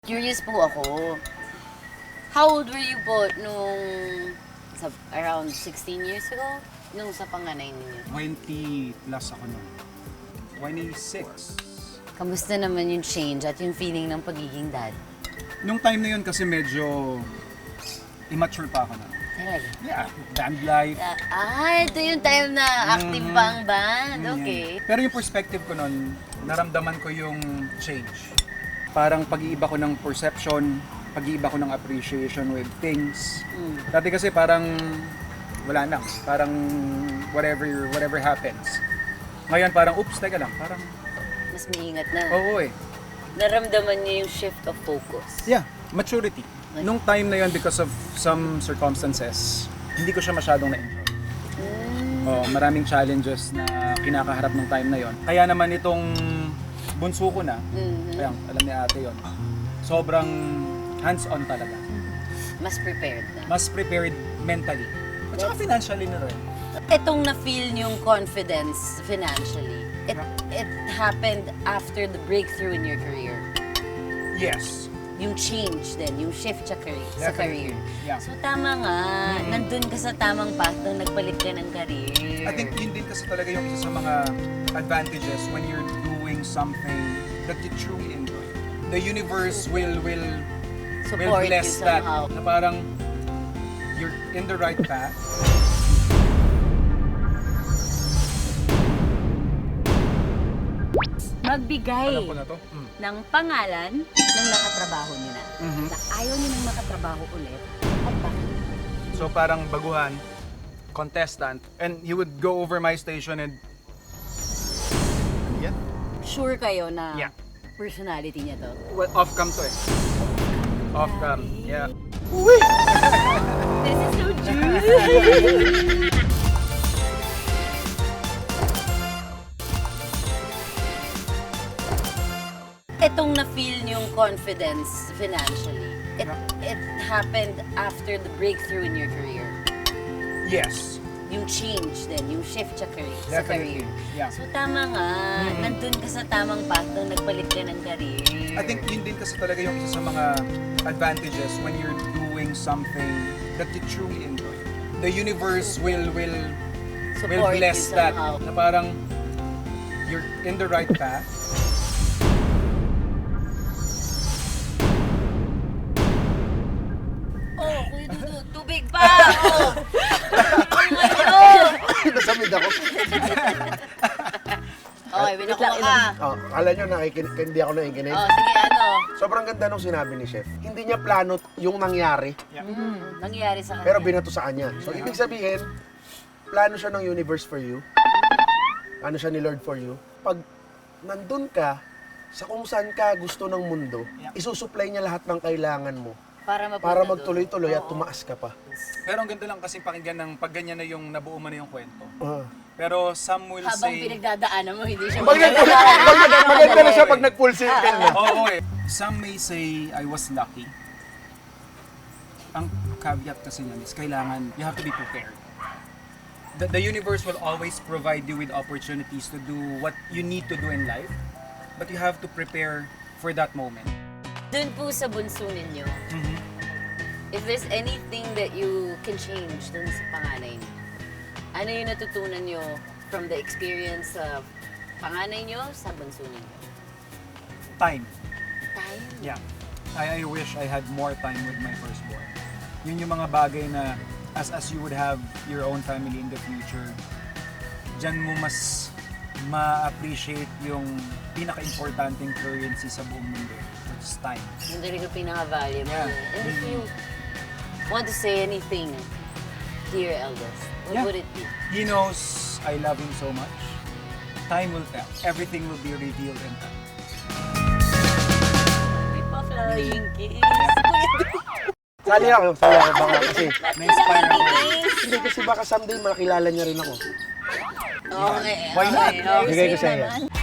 Curious po ako. How old were you po nung around 16 years ago? Nung sa panganay ninyo? 20 plus ako nun. 26. Kamusta naman yung change at yung feeling ng pagiging dad? Nung time na yun kasi medyo immature pa ako na. Talaga? Yeah, band life. Ito yung time na active pa ang band. Okay. Pero yung perspective ko nun, naramdaman ko yung change. Parang pag-iiba ko ng perception, pag-iiba ko ng appreciation with things. Dati kasi parang wala na, parang whatever happens. Ngayon parang oops, teka lang, parang Mas maingat na. oo eh. Naramdaman niyo yung shift of focus. Yeah, maturity. Nung time na yun, because of some circumstances, hindi ko siya masyadong na-enjoy. Maraming challenges na kinakaharap ng time na yon. Kaya naman itong bunso ko na, kaya alam ni ate yon, sobrang hands-on talaga. Mas prepared na. Mas prepared mentally. At saka financially na rin. Itong na-feel yung confidence financially, it happened after the breakthrough in your career. Yes. Yung change din, yung shift sa career. Yeah. So tama nga, nandun ka sa tamang path nung nagpalit ka ng career. I think yun din kasi talaga yung isa sa mga advantages when you're doing something that you truly enjoy. The universe will Support you bless that. somehow. Na parang you're in the right path. Magbigay Alam ko na to. ng pangalan ng nakatrabaho niyo na. Na ayaw niyo nang makatrabaho ulit. At bakit? So parang baguhan, contestant, and he would go over my station and yeah. Sure kayo na Yeah. personality niya to? Well, off-cam to eh. Off-cam, yeah. This is so juicy! Itong na-feel yung confidence financially, it happened after the breakthrough in your career. Yes. Yung change din, yung shift sa career. Definitely. Yeah. So tama nga, nandun ka sa tamang path nung nagpalit ka ng career. I think yun din kasi talaga yung isa sa mga advantages when you're doing something that you truly enjoy. The universe will Support bless you that. somehow. Na parang you're in the right path. Oh, Kuya Dudu, tubig pa! Oh! Ano? Nasamid ako. Okay, binakuha ka. Akala nyo hindi ako nakikinig. Oh, sige, ano? Sobrang ganda nung sinabi ni Chef. Hindi niya plano yung nangyari, Nangyayari sa kanya. pero binato sa kanya. So, ibig sabihin, plano siya ng universe for you. Plano siya ni Lord for you. Pag nandun ka, sa kung saan ka gusto ng mundo, isusupply niya lahat ng kailangan mo Para para magtuloy-tuloy at tumaas ka pa. Pero ang ganda lang kasi pakinggan ng pag ganyan na yung nabuo mo na yung kwento. Ah. Pero some will Habang say... pinagdadaanan mo, hindi siya Maganda na siya pag nag-full circle na. Oo eh. Some may say I was lucky. Ang caveat kasi niyan is kailangan, you have to be prepared. The universe will always provide you with opportunities to do what you need to do in life. But you have to prepare for that moment. Doon po sa bunso ninyo, if there's anything that you can change dun sa panganay niyo, ano yung natutunan niyo from the experience of panganay niyo sa bunso ninyo? Time. Time? Yeah. I wish I had more time with my firstborn. Yun yung mga bagay na as you would have your own family in the future, dyan mo mas ma-appreciate yung pinaka-importanting currency sa buong mundo. It's time. Yung talaga pinaka-valuable. Yeah. And if you want to say anything to your eldest, what would it be? He knows I love him so much. Time will tell. Everything will be revealed in time. May pa-flying kiss. Sali ako baka kasi. Na-inspire ako. Hindi kasi baka someday makilala niya rin ako. Okay. Why not? Okay. Bigay ko Sweet sa'yo. naman.